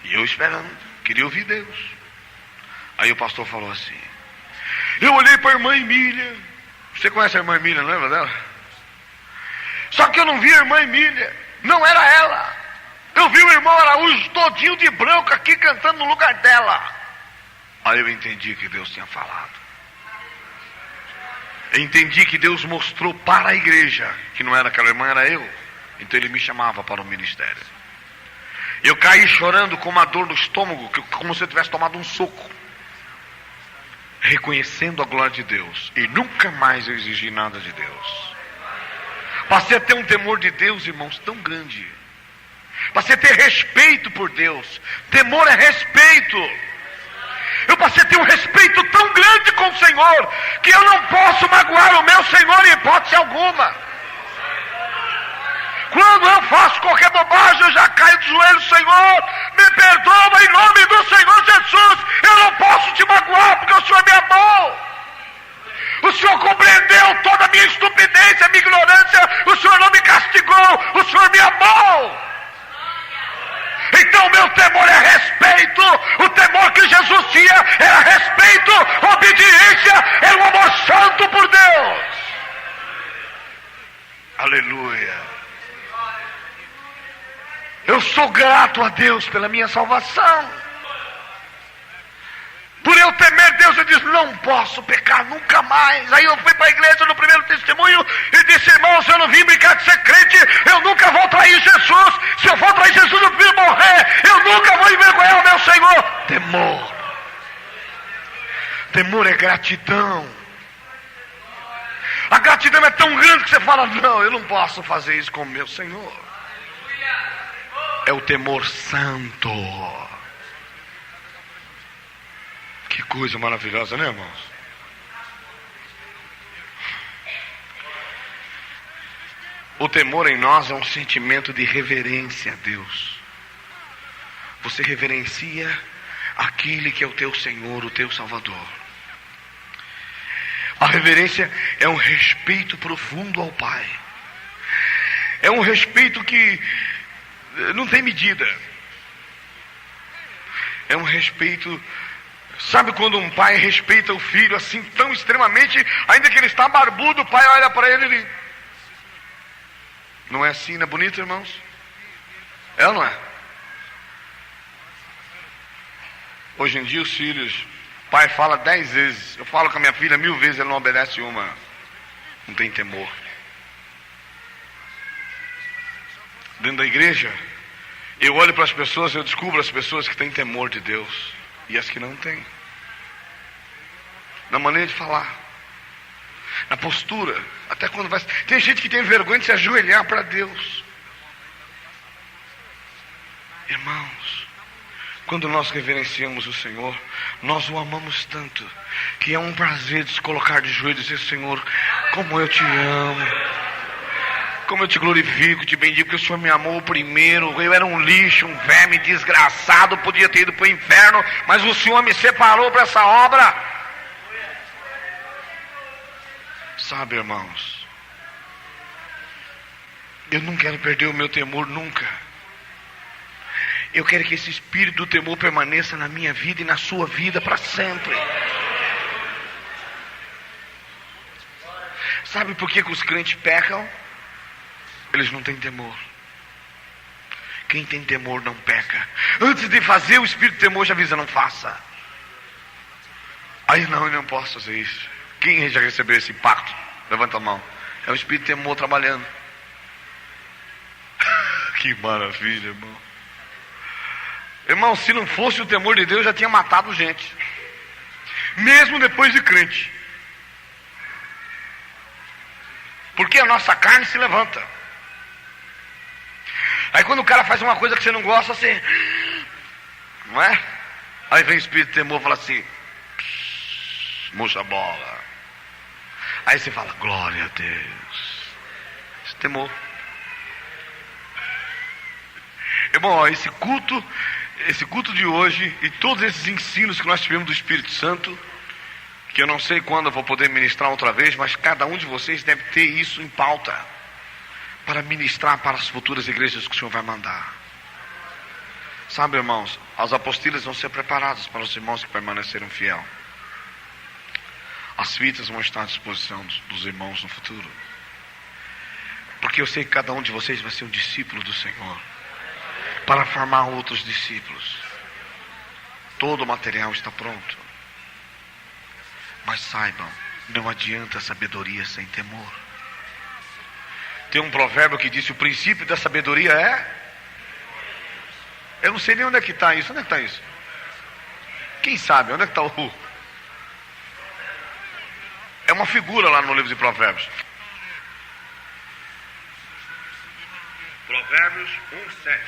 E eu esperando, queria ouvir Deus. Aí o pastor falou assim: eu olhei para a irmã Emília. Você conhece a irmã Emília, não lembra dela? Só que eu não vi a irmã Emília, não era ela. Eu vi o irmão Araújo todinho de branco aqui cantando no lugar dela. Aí eu entendi que Deus tinha falado. Eu entendi que Deus mostrou para a igreja que não era aquela irmã, era eu. Então ele me chamava para o ministério. Eu caí chorando com uma dor no estômago, como se eu tivesse tomado um soco. Reconhecendo a glória de Deus. E nunca mais eu exigi nada de Deus. Passei a ter um temor de Deus, irmãos, tão grande. Passei a ter respeito por Deus. Temor é respeito. Eu passei a ter um respeito tão grande com o Senhor, que eu não posso magoar o meu Senhor em hipótese alguma. Quando eu faço qualquer bobagem, eu já caio de joelhos: Senhor, me perdoa em nome do Senhor Jesus. Eu não posso te magoar porque o Senhor me amou. O Senhor compreendeu toda a minha estupidez, a minha ignorância. O Senhor não me castigou, o Senhor me amou. Então meu temor é respeito. O temor que Jesus tinha era respeito, obediência, era um amor santo por Deus. Aleluia. Eu sou grato a Deus pela minha salvação. Por eu temer Deus, eu disse: não posso pecar nunca mais. Aí eu fui para a igreja no primeiro testemunho e disse: irmãos, eu não vim brincar de ser crente, eu nunca vou trair Jesus. Se eu for trair Jesus, eu prefiro morrer. Eu nunca vou envergonhar o meu Senhor. Temor. Temor é gratidão. A gratidão é tão grande que você fala: não, eu não posso fazer isso com o meu Senhor. É o temor santo. Que coisa maravilhosa, né, irmãos? O temor em nós é um sentimento de reverência a Deus. Você reverencia aquele que é o teu Senhor, o teu Salvador. A reverência é um respeito profundo ao Pai. É um respeito que não tem medida. É um respeito. Sabe quando um pai respeita o filho assim tão extremamente, ainda que ele está barbudo, o pai olha para ele e... Não é assim, não é bonito, irmãos? É ou não é? Hoje em dia os filhos, o pai fala 10 vezes. Eu falo com a minha filha 1000 vezes, ele não obedece uma. Não tem temor. Dentro da igreja, eu olho para as pessoas, eu descubro as pessoas que têm temor de Deus e as que não têm. Na maneira de falar, na postura, até quando vai. Tem gente que tem vergonha de se ajoelhar para Deus. Irmãos, quando nós reverenciamos o Senhor, nós o amamos tanto, que é um prazer de se colocar de joelhos e dizer: Senhor, como eu te amo, como eu te glorifico, te bendigo, porque o Senhor me amou primeiro. Eu era um lixo, um verme desgraçado, podia ter ido para o inferno, mas o Senhor me separou para essa obra. Sabe, irmãos, eu não quero perder o meu temor nunca. Eu quero que esse espírito do temor permaneça na minha vida e na sua vida para sempre. Sabe por que os crentes pecam? Eles não têm temor. Quem tem temor não peca. Antes de fazer, o espírito de temor já avisa: não faça. Aí não, eu não posso fazer isso. Quem já recebeu esse impacto? Levanta a mão. É o espírito de temor trabalhando. Que maravilha, irmão. Irmão, se não fosse o temor de Deus, já tinha matado gente. Mesmo depois de crente. Porque a nossa carne se levanta. Aí quando o cara faz uma coisa que você não gosta, você... Não é? Aí vem o espírito de temor e fala assim: murcha a bola. Aí você fala: glória a Deus. Esse temor. Irmão, ó, esse culto de hoje e todos esses ensinos que nós tivemos do Espírito Santo, que eu não sei quando eu vou poder ministrar outra vez, mas cada um de vocês deve ter isso em pauta para ministrar para as futuras igrejas que o Senhor vai mandar. Sabe, irmãos, as apostilas vão ser preparadas para os irmãos que permaneceram fiel. As fitas vão estar à disposição dos irmãos no futuro. Porque eu sei que cada um de vocês vai ser um discípulo do Senhor, para formar outros discípulos. Todo o material está pronto. Mas saibam, não adianta sabedoria sem temor. Tem um provérbio que diz: o princípio da sabedoria é... Eu não sei nem onde é que está isso. Onde é que está isso? Quem sabe? Onde é que está o... É uma figura lá no livro de Provérbios. Provérbios 1:7.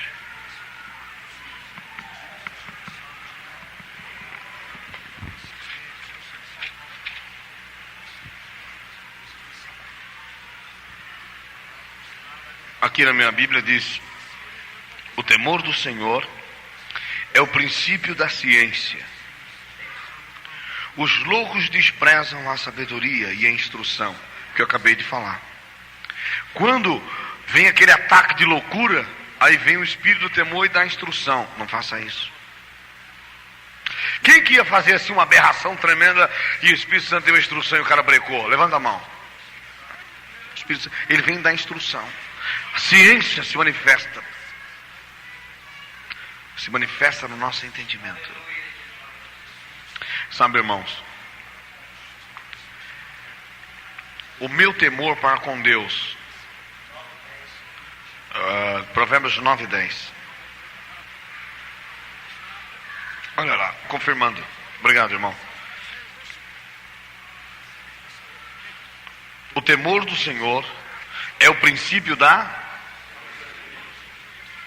aqui na minha Bíblia diz: o temor do Senhor é o princípio da ciência. Os loucos desprezam a sabedoria e a instrução, que eu acabei de falar. Quando vem aquele ataque de loucura, aí vem o espírito do temor e da instrução. Não faça isso. Quem que ia fazer assim uma aberração tremenda e o Espírito Santo deu a instrução e o cara brecou? Levanta a mão. O Espírito Santo, ele vem dar instrução. A ciência se manifesta. Se manifesta no nosso entendimento. Sabe, irmãos, o meu temor para com Deus, Provérbios 9:10. Olha lá, confirmando. Obrigado, irmão. O temor do Senhor é o princípio da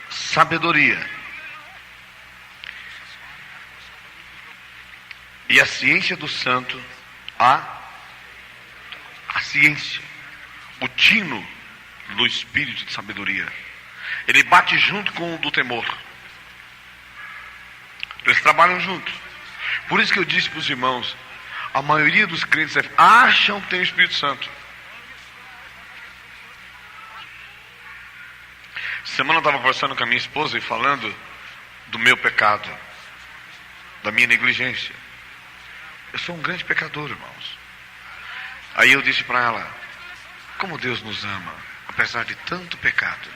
sabedoria. E a ciência do santo, a ciência, o tino do espírito de sabedoria, ele bate junto com o do temor. Eles trabalham juntos. Por isso que eu disse para os irmãos, a maioria dos crentes acham que tem o Espírito Santo. Semana eu estava conversando com a minha esposa e falando do meu pecado, da minha negligência. Eu sou um grande pecador, irmãos. Aí eu disse para ela, como Deus nos ama, apesar de tanto pecado.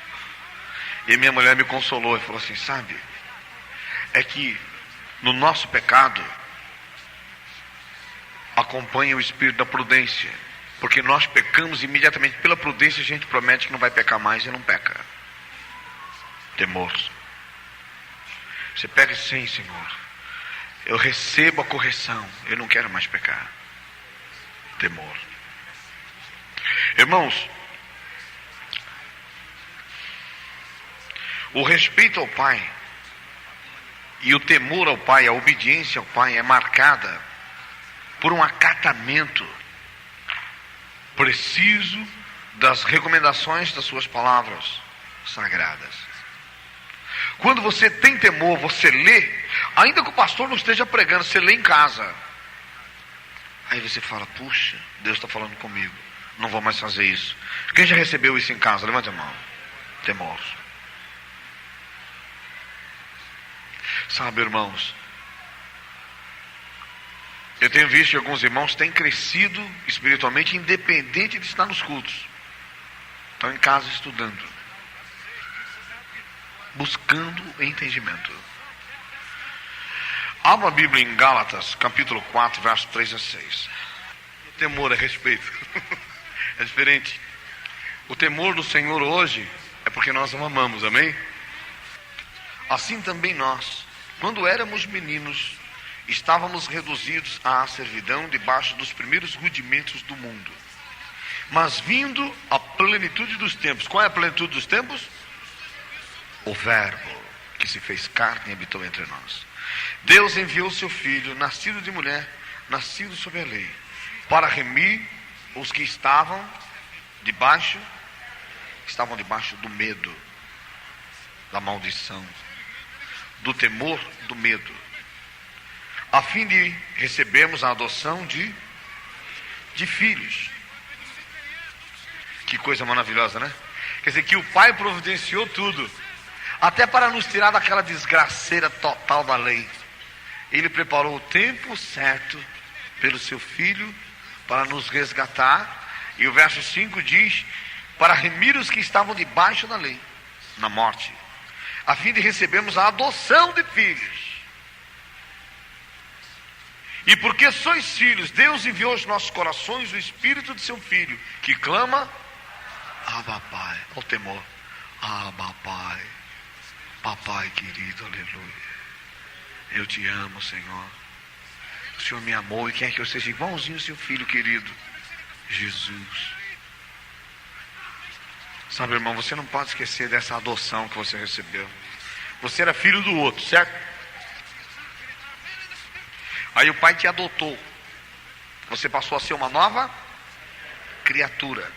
E minha mulher me consolou e falou assim, sabe, é que no nosso pecado acompanha o espírito da prudência. Porque nós pecamos imediatamente pela prudência, a gente promete que não vai pecar mais e não peca. Temor. Você pega sim, Senhor. Eu recebo a correção, eu não quero mais pecar. Temor. Irmãos, o respeito ao Pai e o temor ao Pai, a obediência ao Pai é marcada por um acatamento preciso das recomendações das suas palavras sagradas. Quando você tem temor, você lê, ainda que o pastor não esteja pregando, você lê em casa. Aí você fala, puxa, Deus está falando comigo, não vou mais fazer isso. Quem já recebeu isso em casa? Levante a mão. Temor. Sabe, irmãos, eu tenho visto que alguns irmãos têm crescido espiritualmente independente de estar nos cultos. Estão em casa estudando, buscando entendimento. Abra a Bíblia em Gálatas, capítulo 4, verso 3 a 6. O temor é respeito. É diferente. O temor do Senhor hoje é porque nós o amamos, amém? Assim também nós, quando éramos meninos, estávamos reduzidos à servidão debaixo dos primeiros rudimentos do mundo. Mas vindo a plenitude dos tempos. Qual é a plenitude dos tempos? O Verbo que se fez carne e habitou entre nós. Deus enviou seu Filho, nascido de mulher, nascido sob a lei, para remir os que estavam debaixo do medo, da maldição, do temor, do medo, a fim de recebermos a adoção de filhos. Que coisa maravilhosa, né? Quer dizer, que o Pai providenciou tudo, até para nos tirar daquela desgraceira total da lei. Ele preparou o tempo certo pelo seu Filho para nos resgatar. E o verso 5 diz, para remir os que estavam debaixo da lei, na morte, a fim de recebermos a adoção de filhos. E porque sois filhos, Deus enviou aos nossos corações o Espírito de seu Filho, que clama, Abba Pai. Olha o temor. Abba Pai. Papai querido, aleluia. Eu te amo, Senhor. O Senhor me amou e quer que eu seja igualzinho ao seu Filho querido, Jesus. Sabe, irmão, você não pode esquecer dessa adoção que você recebeu. Você era filho do outro, certo? Aí o Pai te adotou. Você passou a ser uma nova criatura.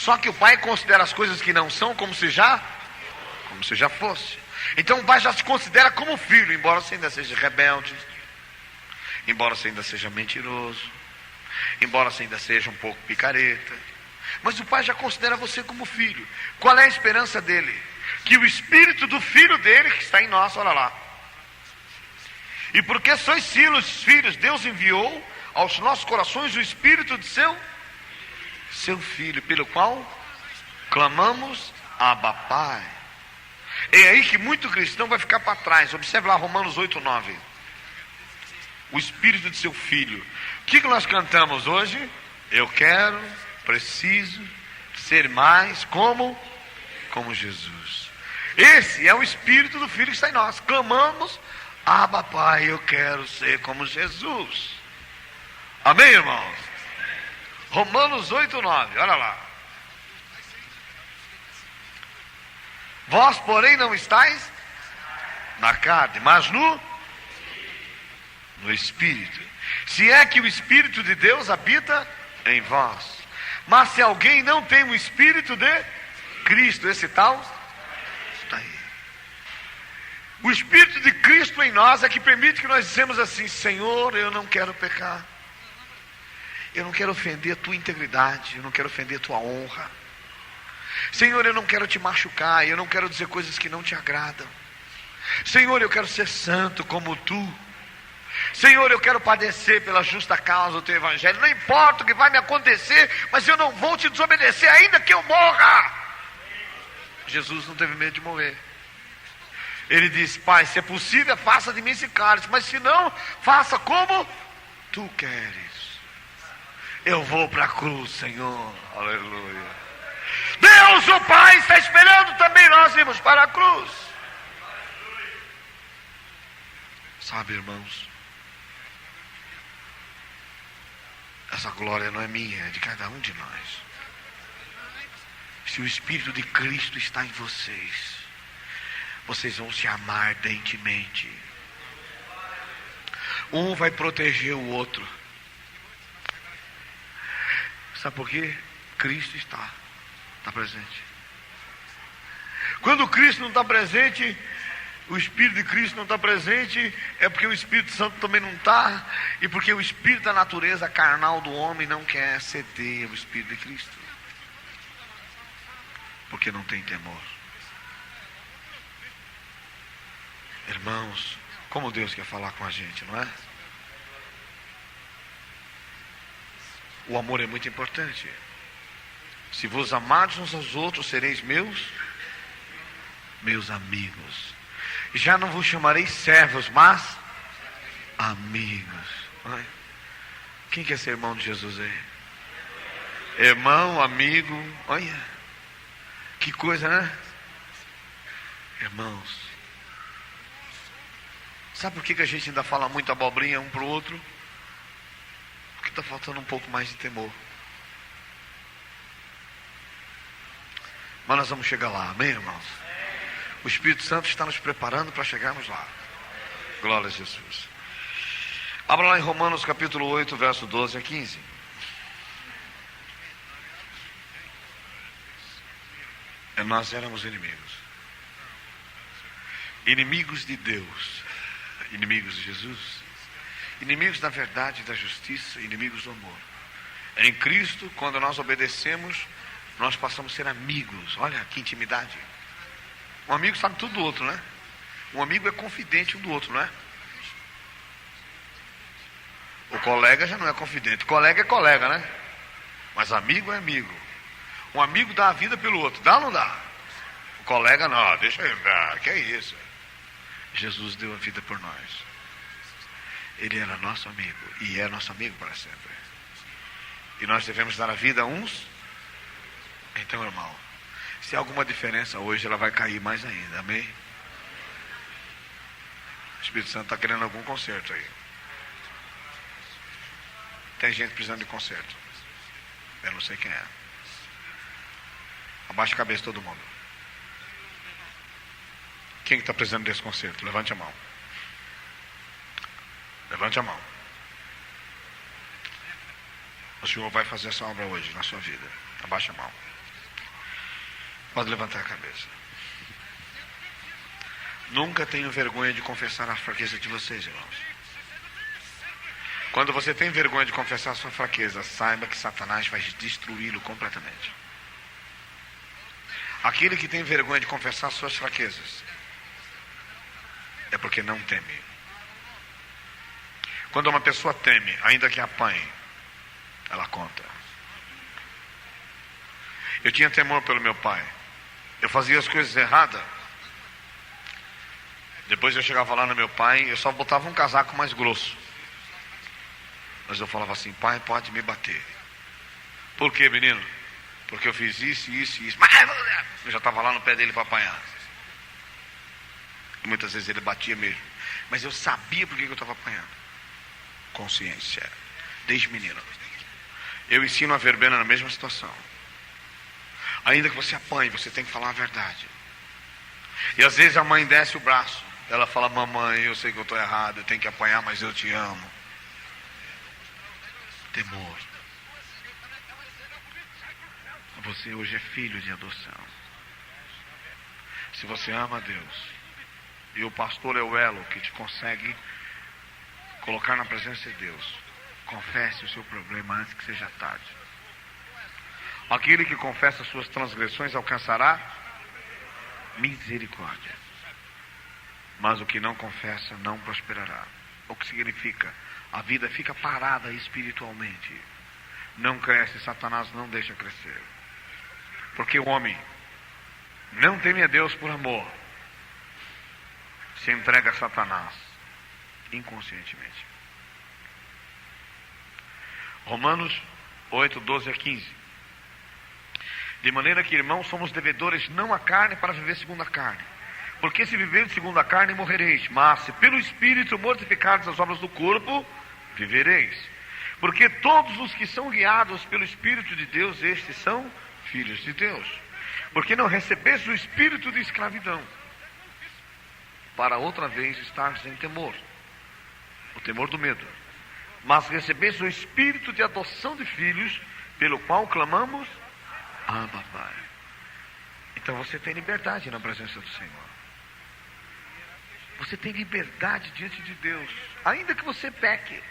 Só que o pai considera as coisas que não são como se já fosse. Então o pai já se considera como filho, embora você ainda seja rebelde, embora você ainda seja mentiroso, embora você ainda seja um pouco picareta. Mas o pai já considera você como filho. Qual é a esperança dele? Que o espírito do filho dele, que está em nós, olha lá. E porque sois filhos, Deus enviou aos nossos corações o espírito de seu filho, pelo qual clamamos Abba Pai. É aí que muito cristão vai ficar para trás. Observe lá Romanos 8:9. O espírito de seu filho. O que nós cantamos hoje? Eu preciso ser mais como Jesus. Esse é o espírito do filho que está em nós. Clamamos Abba Pai, eu quero ser como Jesus. Amém, irmãos? Romanos 8:9, olha lá. Vós, porém, não estáis na carne, mas no Espírito. Se é que o Espírito de Deus habita em vós. Mas se alguém não tem o Espírito de Cristo, esse tal está aí. O Espírito de Cristo em nós é que permite que nós dissemos assim: Senhor, eu não quero pecar. Eu não quero ofender a tua integridade, eu não quero ofender a tua honra. Senhor, eu não quero te machucar, eu não quero dizer coisas que não te agradam. Senhor, eu quero ser santo como tu. Senhor, eu quero padecer pela justa causa do teu evangelho. Não importa o que vai me acontecer, mas eu não vou te desobedecer, ainda que eu morra. Jesus não teve medo de morrer. Ele disse: Pai, se é possível, faça de mim esse cálice, mas se não, faça como tu queres. Eu vou para a cruz, Senhor. Aleluia. Deus, o Pai, está esperando também nós irmos para a cruz. Sabe, irmãos, essa glória não é minha, é de cada um de nós. Se o Espírito de Cristo está em vocês, vocês vão se amar ardentemente. Um vai proteger o outro. Sabe por quê? Cristo está presente. Quando Cristo não está presente, o Espírito de Cristo não está presente, é porque o Espírito Santo também não está, e porque o Espírito da natureza carnal do homem não quer ceder ao Espírito de Cristo, porque não tem temor. Irmãos, como Deus quer falar com a gente, não é? O amor é muito importante. Se vos amardes uns aos outros, sereis meus amigos. Já não vos chamarei servos, mas amigos. Quem quer ser irmão de Jesus aí? Irmão, amigo. Olha, que coisa, né? Irmãos, sabe por que a gente ainda fala muito abobrinha um para o outro? Porque está faltando um pouco mais de temor. Mas nós vamos chegar lá, amém, irmãos? O Espírito Santo está nos preparando para chegarmos lá. Glória a Jesus. Abra lá em Romanos capítulo 8, verso 12 a 15. Nós éramos inimigos. Inimigos de Deus. Inimigos de Jesus. Inimigos da verdade e da justiça. Inimigos do amor. Em Cristo, quando nós obedecemos, nós passamos a ser amigos. Olha que intimidade. Um amigo sabe tudo do outro, né? Um amigo é confidente um do outro, não é? O colega já não é confidente. Colega é colega, né? Mas amigo é amigo. Um amigo dá a vida pelo outro. Dá ou não dá? O colega não, deixa ele dar. Que é isso? Jesus deu a vida por nós. Ele era nosso amigo. E é nosso amigo para sempre. E nós devemos dar a vida a uns. Então, irmão, se há alguma diferença hoje, ela vai cair mais ainda, amém? O Espírito Santo está querendo algum conserto aí. Tem gente precisando de conserto. Eu não sei quem é. Abaixa a cabeça todo mundo. Quem está precisando desse conserto? Levante a mão. Levante a mão. O Senhor vai fazer essa obra hoje na sua vida. Abaixa a mão. Pode levantar a cabeça. Nunca tenho vergonha de confessar a fraqueza de vocês, irmãos. Quando você tem vergonha de confessar a sua fraqueza, saiba que Satanás vai destruí-lo completamente. Aquele que tem vergonha de confessar suas fraquezas é porque não teme. Quando uma pessoa teme, ainda que apanhe, ela conta. Eu tinha temor pelo meu pai. Eu fazia as coisas erradas. Depois eu chegava lá no meu pai, eu só botava um casaco mais grosso. Mas eu falava assim: pai, pode me bater. Por quê, menino? Porque eu fiz isso, isso e isso. Eu já estava lá no pé dele para apanhar. E muitas vezes ele batia mesmo. Mas eu sabia por que eu estava apanhando. Consciência. Desde menino. Eu ensino a verbena na mesma situação. Ainda que você apanhe, você tem que falar a verdade. E às vezes a mãe desce o braço. Ela fala: mamãe, eu sei que eu estou errado, eu tenho que apanhar, mas eu te amo. Temor. Você hoje é filho de adoção. Se você ama a Deus, e o pastor é o elo que te consegue colocar na presença de Deus, confesse o seu problema antes que seja tarde. Aquele que confessa suas transgressões alcançará misericórdia. Mas o que não confessa não prosperará. O que significa? A vida fica parada espiritualmente. Não cresce, Satanás não deixa crescer. Porque o homem não teme a Deus por amor. Se entrega a Satanás inconscientemente. Romanos 8, 12 a 15. De maneira que, irmãos, somos devedores não à carne para viver segundo a carne. Porque se viverdes segundo a carne, morrereis. Mas se pelo Espírito mortificardes as obras do corpo, vivereis. Porque todos os que são guiados pelo Espírito de Deus, estes são filhos de Deus. Porque não recebeste o espírito de escravidão, para outra vez estares em temor. O temor do medo. Mas recebeste o espírito de adoção de filhos, pelo qual clamamos: Abba, Pai. Então você tem liberdade na presença do Senhor. Você tem liberdade diante de Deus, ainda que você peque.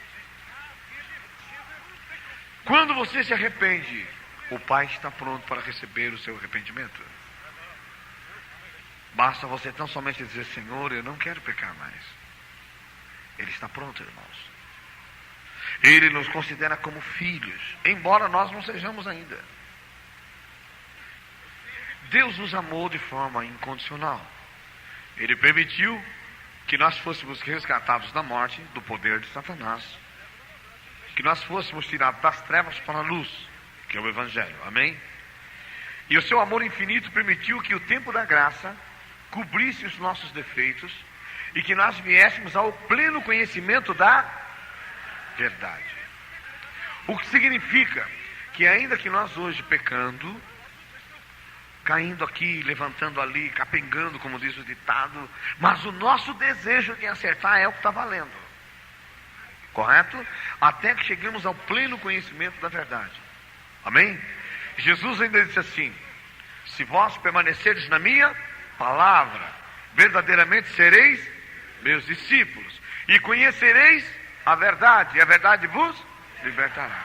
Quando você se arrepende, o Pai está pronto para receber o seu arrependimento. Basta você tão somente dizer: Senhor, eu não quero pecar mais. Ele está pronto, irmãos. Ele nos considera como filhos, embora nós não sejamos ainda. Deus nos amou de forma incondicional. Ele permitiu que nós fôssemos resgatados da morte, do poder de Satanás, que nós fôssemos tirados das trevas para a luz, que é o Evangelho, amém? E o seu amor infinito permitiu que o tempo da graça cobrisse os nossos defeitos e que nós viéssemos ao pleno conhecimento da verdade. O que significa que ainda que nós hoje pecando, caindo aqui, levantando ali, capengando, como diz o ditado, mas o nosso desejo de acertar é o que está valendo. Correto? Até que cheguemos ao pleno conhecimento da verdade. Amém? Jesus ainda disse assim: se vós permanecerdes na minha palavra, verdadeiramente sereis meus discípulos, e conhecereis a verdade, e a verdade vos libertará.